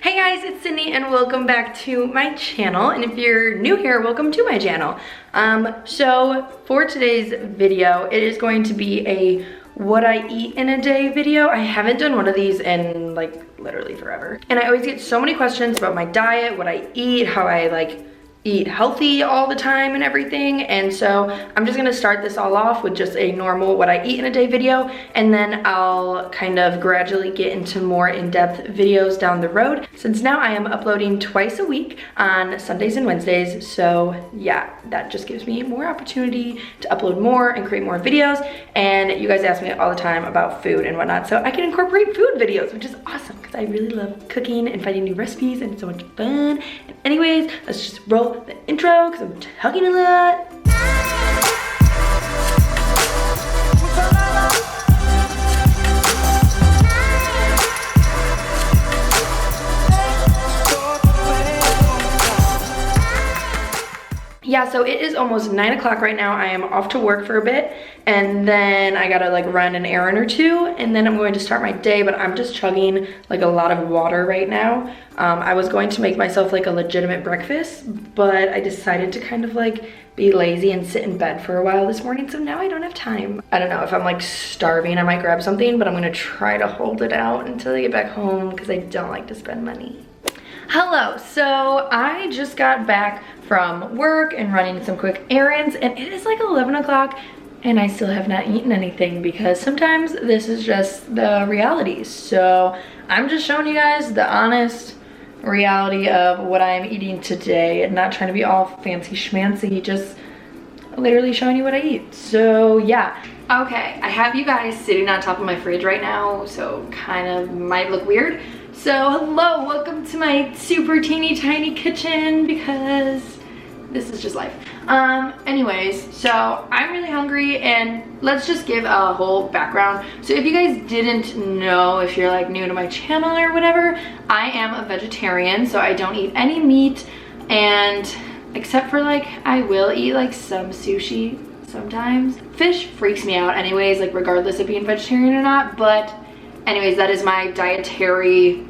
Hey guys, it's Sydney and welcome back to my channel. And if you're new here, welcome to my channel. So for today's video, it is going to be a what I eat in a day video. I haven't done one of these in like literally forever. And I always get so many questions about my diet, what I eat, how I like eat healthy all the time and everything. And so I'm just gonna start this all off with just a normal what I eat in a day video, and then I'll kind of gradually get into more in-depth videos down the road, since now I am uploading twice a week on Sundays and Wednesdays. So yeah, that just gives me more opportunity to upload more and create more videos. And you guys ask me all the time about food and whatnot, so I can incorporate food videos, which is awesome because I really love cooking and finding new recipes, and it's so much fun. And anyways, let's just roll the intro because I'm talking a lot. Yeah, so it is almost 9 o'clock right now. I am off to work for a bit, and then I gotta like run an errand or two, and then I'm going to start my day, but I'm just chugging like a lot of water right now. I was going to make myself like a legitimate breakfast, but I decided to kind of like be lazy and sit in bed for a while this morning, so now I don't have time. I don't know, if I'm like starving, I might grab something, but I'm gonna try to hold it out until I get back home because I don't like to spend money. Hello, so I just got back from work and running some quick errands, and it is like 11 o'clock and I still have not eaten anything because sometimes this is just the reality. So I'm just showing you guys the honest reality of what I'm eating today, and not trying to be all fancy schmancy, just literally showing you what I eat. So yeah. Okay, I have you guys sitting on top of my fridge right now, so kind of might look weird. So hello, welcome to my super teeny tiny kitchen because this is just life. Anyways, so I'm really hungry, and let's just give a whole background. So if you guys didn't know, if you're like new to my channel or whatever, I am a vegetarian, so I don't eat any meat, and except for like, I will eat like some sushi sometimes. Fish freaks me out anyways, like regardless of being vegetarian or not, but anyways, that is my dietary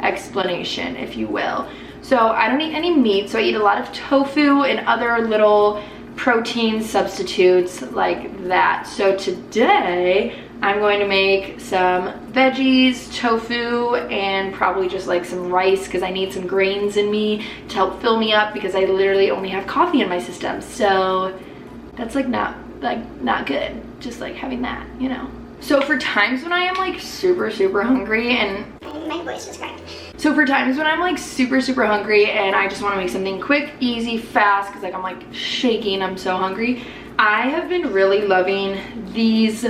explanation, if you will. So I don't eat any meat, so I eat a lot of tofu and other little protein substitutes like that. So today I'm going to make some veggies, tofu, and probably just like some rice because I need some grains in me to help fill me up because I literally only have coffee in my system. So that's like not good, just like having that, you know. So for times when I am like super hungry, and my voice just cracked. So for times when I'm like super hungry and I just want to make something quick, easy, fast, because like I'm like shaking, I'm so hungry, I have been really loving these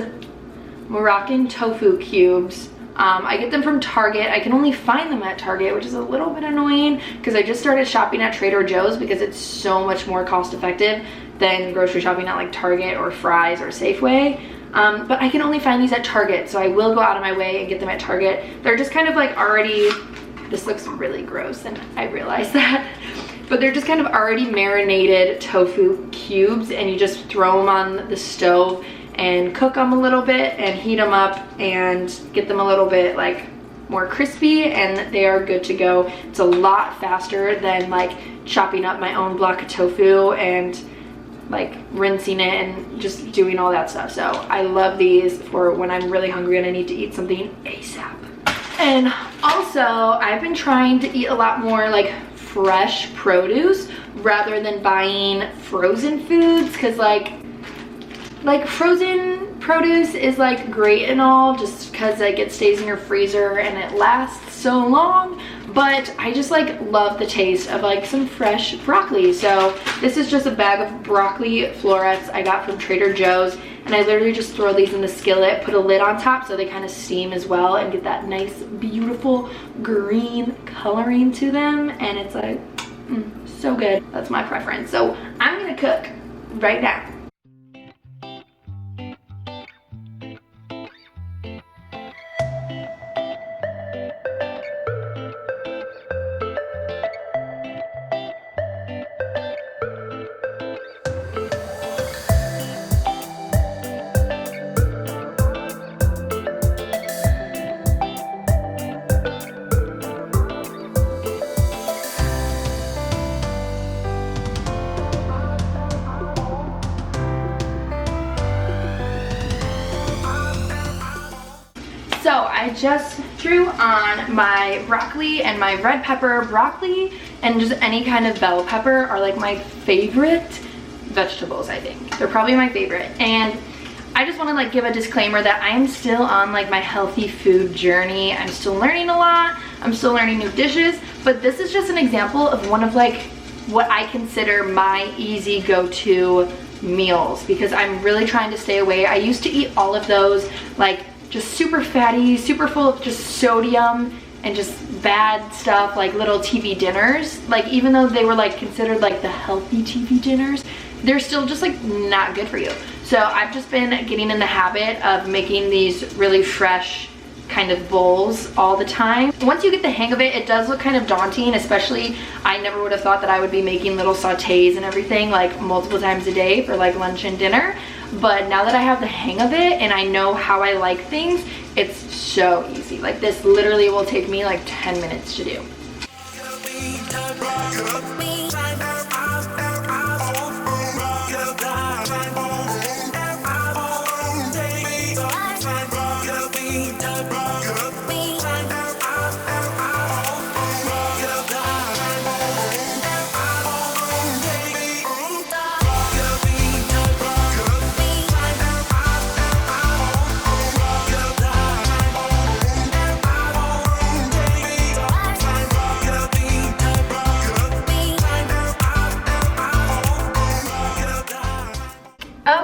Moroccan tofu cubes. I get them from Target. I can only find them at Target, which is a little bit annoying because I just started shopping at Trader Joe's because it's so much more cost effective than grocery shopping at like Target or Fry's or Safeway. But I can only find these at Target, so I will go out of my way and get them at Target. They're just kind of like already, this looks really gross and I realize that, but they're just kind of already marinated tofu cubes, and you just throw them on the stove and cook them a little bit and heat them up and get them a little bit like more crispy, and they are good to go. It's a lot faster than like chopping up my own block of tofu and like rinsing it and just doing all that stuff. So I love these for when I'm really hungry and I need to eat something ASAP. And also I've been trying to eat a lot more like fresh produce rather than buying frozen foods, because like frozen produce is like great and all just because like it stays in your freezer and it lasts so long, but I just like love the taste of like some fresh broccoli. So this is just a bag of broccoli florets I got from Trader Joe's, and I literally just throw these in the skillet, put a lid on top so they kind of steam as well and get that nice beautiful green coloring to them, and it's like so good. That's my preference. So I'm gonna cook right now. just threw on my broccoli and my red pepper. Broccoli and just any kind of bell pepper are like my favorite vegetables, I think. They're probably my favorite. And I just want to like give a disclaimer that I am still on like my healthy food journey. I'm still learning a lot. I'm still learning new dishes, but this is just an example of one of like what I consider my easy go-to meals, because I'm really trying to stay away. I used to eat all of those like just super fatty, super full of just sodium and just bad stuff, like little TV dinners. Like even though they were like considered like the healthy TV dinners, they're still just like not good for you. So I've just been getting in the habit of making these really fresh kind of bowls all the time. Once you get the hang of it, it does look kind of daunting, especially I never would have thought that I would be making little sautés and everything like multiple times a day for like lunch and dinner. But now that I have the hang of it and I know how I like things, it's so easy. Like this literally will take me like 10 minutes to do.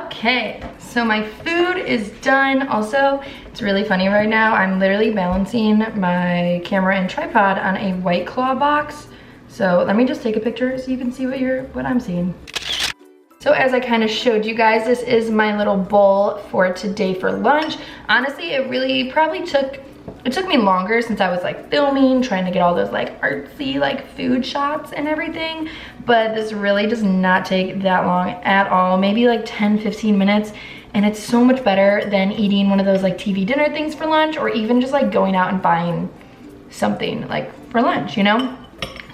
Okay, so my food is done. Also, it's really funny right now. I'm literally balancing my camera and tripod on a White Claw box. So let me just take a picture so you can see what I'm seeing. So as I kind of showed you guys, this is my little bowl for today for lunch. Honestly, it really probably took me longer since I was like filming, trying to get all those like artsy like food shots and everything, but this really does not take that long at all, maybe like 10-15 minutes, and it's so much better than eating one of those like TV dinner things for lunch, or even just like going out and buying something like for lunch, you know?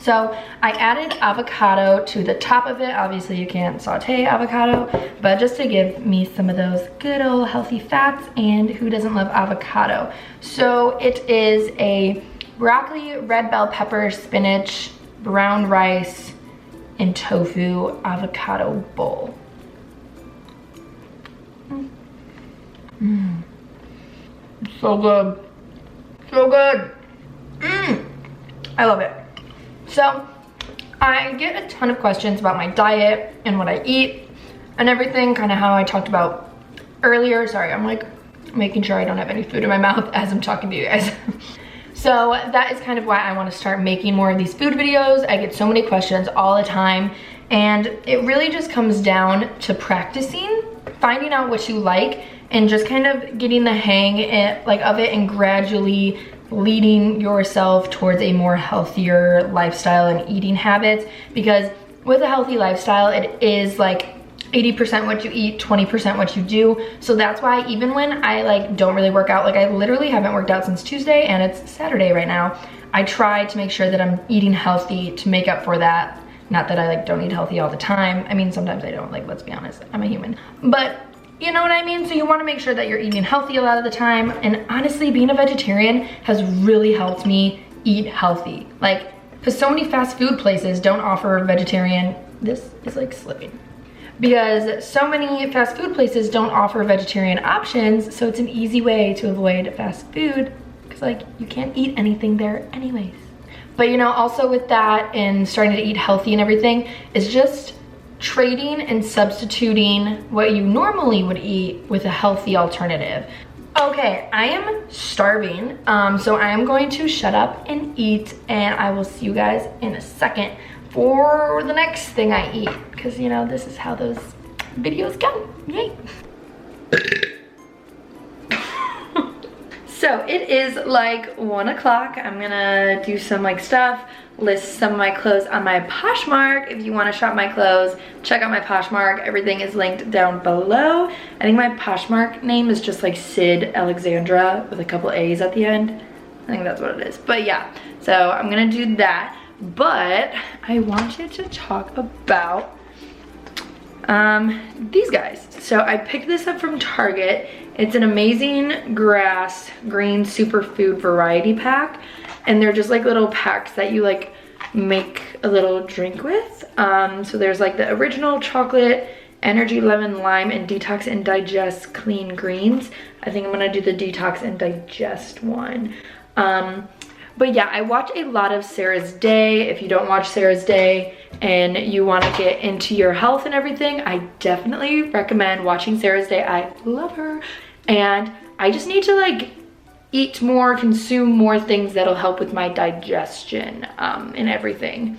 So I added avocado to the top of it. Obviously you can't saute avocado, but just to give me some of those good old healthy fats, and who doesn't love avocado? So it is a broccoli, red bell pepper, spinach, brown rice, and tofu avocado bowl. So good, so good. I love it. So I get a ton of questions about my diet and what I eat and everything, kind of how I talked about earlier. Sorry, I'm like making sure I don't have any food in my mouth as I'm talking to you guys. So that is kind of why I want to start making more of these food videos. I get so many questions all the time, and it really just comes down to practicing, finding out what you like, and just kind of getting the hang of it and gradually leading yourself towards a more healthier lifestyle and eating habits. Because with a healthy lifestyle, it is like 80% what you eat, 20% what you do. So that's why even when I like don't really work out, like I literally haven't worked out since Tuesday and it's Saturday right now, I try to make sure that I'm eating healthy to make up for that. Not that I like don't eat healthy all the time. I mean, sometimes I don't, like, let's be honest, I'm a human. But you know what I mean? So you want to make sure that you're eating healthy a lot of the time. And honestly, being a vegetarian has really helped me eat healthy. Like, because so many fast food places don't offer vegetarian, this is like slipping. Because so many fast food places don't offer vegetarian options, so it's an easy way to avoid fast food, because like you can't eat anything there anyways. But you know, also with that and starting to eat healthy and everything is just trading and substituting what you normally would eat with a healthy alternative. Okay, I am starving, so I am going to shut up and eat, and I will see you guys in a second for the next thing I eat, because you know, this is how those videos go. Yay. So it is like 1 o'clock. I'm gonna do some like stuff, list some of my clothes on my Poshmark. If you want to shop my clothes, check out my Poshmark. Everything is linked down below. I think my Poshmark name is just like Sid Alexandra with a couple A's at the end. I think that's what it is. But yeah, so I'm gonna do that. But I wanted to talk about These guys. So I picked this up from Target. It's an amazing grass green superfood variety pack. And they're just like little packs that you like make a little drink with. So there's like the original chocolate, energy, lemon, lime, and detox and digest clean greens. I think I'm gonna do the detox and digest one. But yeah, I watch a lot of Sarah's Day. If you don't watch Sarah's Day and you want to get into your health and everything, I definitely recommend watching Sarah's Day. I love her. And I just need to like eat more, consume more things that'll help with my digestion and everything.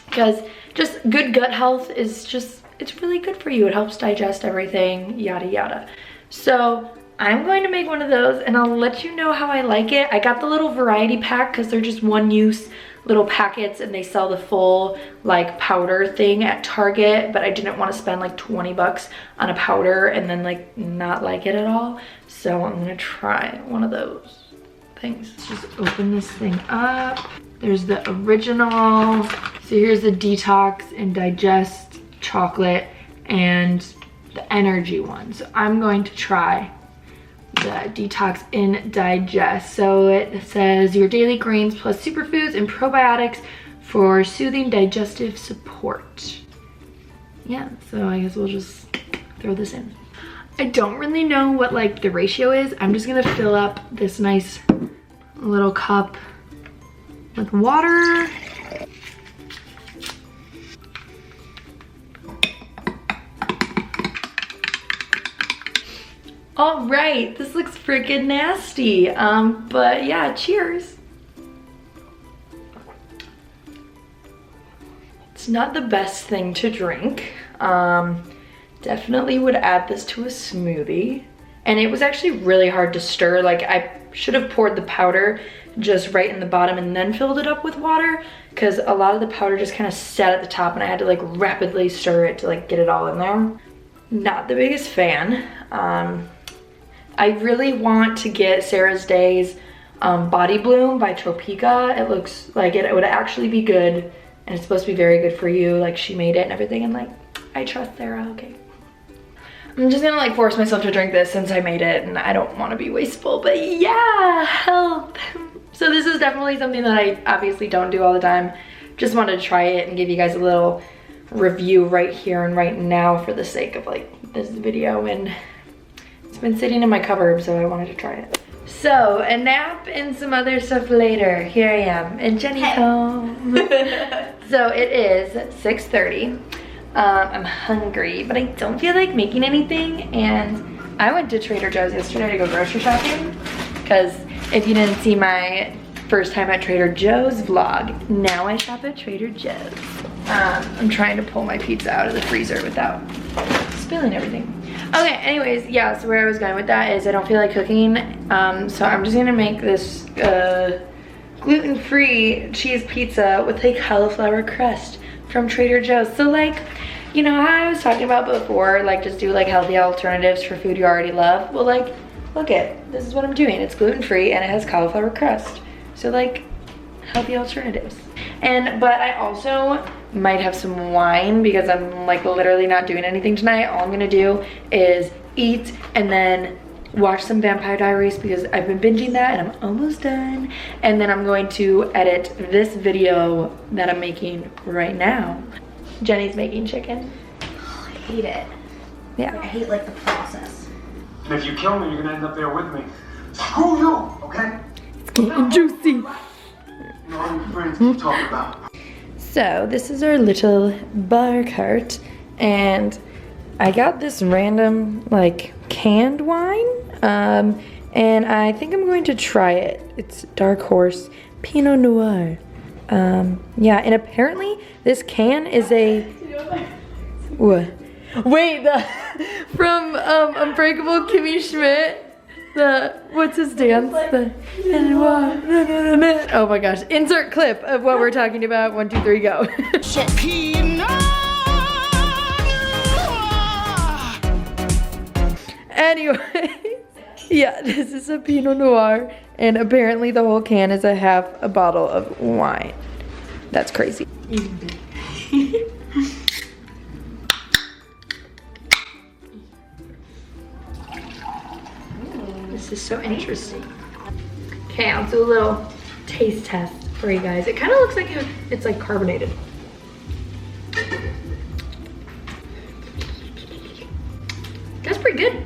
Because just good gut health is just, it's really good for you. It helps digest everything, yada yada. So I'm going to make one of those and I'll let you know how I like it. I got the little variety pack because they're just one use little packets and they sell the full like powder thing at Target, but I didn't want to spend like 20 bucks on a powder and then like not like it at all. So I'm gonna try one of those things. Let's just open this thing up. There's the original. So here's the detox and digest chocolate and the energy one. So I'm going to try the detox and digest. So it says your daily greens plus superfoods and probiotics for soothing digestive support. Yeah, so I guess we'll just throw this in. I don't really know what like the ratio is. I'm just gonna fill up this nice little cup with water. All right, this looks freaking nasty. But yeah, cheers. It's not the best thing to drink. Definitely would add this to a smoothie. And it was actually really hard to stir. Like I should have poured the powder just right in the bottom and then filled it up with water, because a lot of the powder just kind of sat at the top and I had to like rapidly stir it to like get it all in there. Not the biggest fan. I really want to get Sarah's Day's Body Bloom by Tropica. It looks like it would actually be good and it's supposed to be very good for you. Like she made it and everything, and like I trust Sarah, okay. I'm just gonna like force myself to drink this since I made it and I don't want to be wasteful, but yeah, help. So this is definitely something that I obviously don't do all the time. Just wanted to try it and give you guys a little review right here and right now for the sake of like this video, and it's been sitting in my cupboard, so I wanted to try it. So a nap and some other stuff later. Here I am and Jenny's home. So it is 6:30. I'm hungry, but I don't feel like making anything, and I went to Trader Joe's yesterday to go grocery shopping, because if you didn't see my first time at Trader Joe's vlog, now I shop at Trader Joe's. I'm trying to pull my pizza out of the freezer without spilling everything. Okay, anyways, yeah, so where I was going with that is I don't feel like cooking, so I'm just gonna make this gluten-free cheese pizza with a cauliflower crust from Trader Joe's. So like, you know how I was talking about before, like just do like healthy alternatives for food you already love? Well, like, look it, this is what I'm doing. It's gluten-free and it has cauliflower crust. So like, healthy alternatives. But I also might have some wine because I'm like literally not doing anything tonight. All I'm gonna do is eat and then watch some Vampire Diaries because I've been binging that and I'm almost done. And then I'm going to edit this video that I'm making right now. Jenny's making chicken. Oh, I hate it. Yeah. Like, I hate like the process. And if you kill me, you're gonna end up there with me. Screw you, okay? It's getting juicy. You know all your friends you talk about. So this is our little bar cart, and I got this random like canned wine, and I think I'm going to try it. It's Dark Horse Pinot Noir. Yeah, and apparently this can is a what? Wait, the from Unbreakable Kimmy Schmidt. The what's his dance? The oh my gosh! Insert clip of what we're talking about. 1, 2, 3, go. Anyway, yeah, this is a Pinot Noir, and apparently the whole can is half a bottle of wine. That's crazy. This is so interesting. Okay, I'll do a little taste test for you guys. It kind of looks like it's like carbonated. That's pretty good.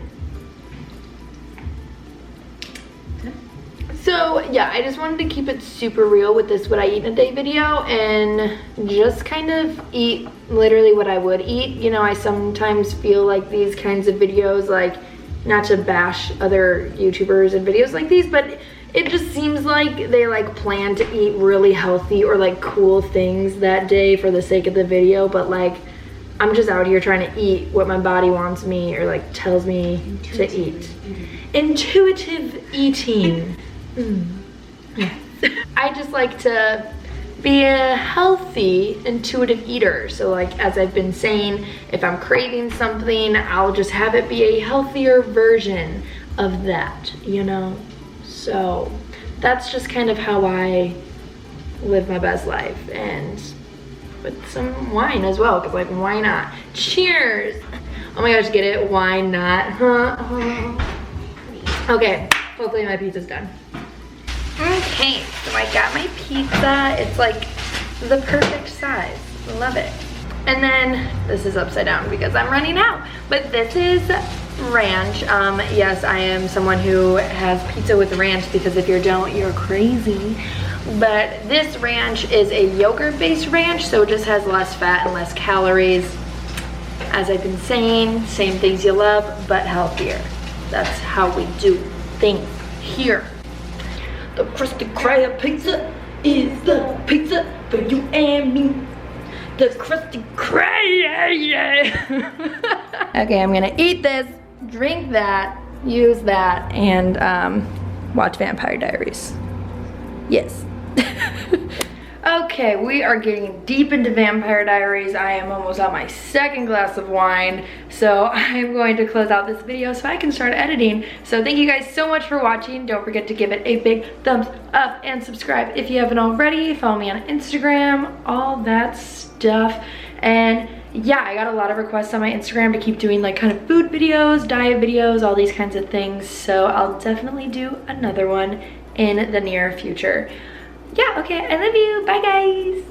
So yeah, I just wanted to keep it super real with this what I eat in a day video and just kind of eat literally what I would eat. You know, I sometimes feel like these kinds of videos, like, not to bash other YouTubers and videos like these, but it just seems like they like plan to eat really healthy or like cool things that day for the sake of the video, but like I'm just out here trying to eat what my body wants me or like tells me to eat. Intuitive eating. Yes. I just like to be a healthy, intuitive eater. So like, as I've been saying, if I'm craving something, I'll just have it be a healthier version of that, you know? So that's just kind of how I live my best life, and with some wine as well, because like, why not? Cheers! Oh my gosh, get it? Why not? Okay, hopefully my pizza's done. Okay, so I got my pizza. It's like the perfect size. Love it. And then this is upside down because I'm running out. But this is ranch. Yes, I am someone who has pizza with ranch, because if you don't, you're crazy. But this ranch is a yogurt-based ranch, so it just has less fat and less calories. As I've been saying, same things you love, but healthier. That's how we do things here. The Krusty Krab pizza is the pizza for you and me. The Krusty Krab, yeah. Okay, I'm gonna eat this, drink that, use that, and watch Vampire Diaries. Yes. Okay, we are getting deep into Vampire Diaries. I am almost on my second glass of wine, so I'm going to close out this video so I can start editing. So thank you guys so much for watching. Don't forget to give it a big thumbs up and subscribe if you haven't already. Follow me on Instagram, all that stuff. And yeah, I got a lot of requests on my Instagram to keep doing like kind of food videos, diet videos, all these kinds of things. So I'll definitely do another one in the near future. Yeah, okay, I love you. Bye, guys.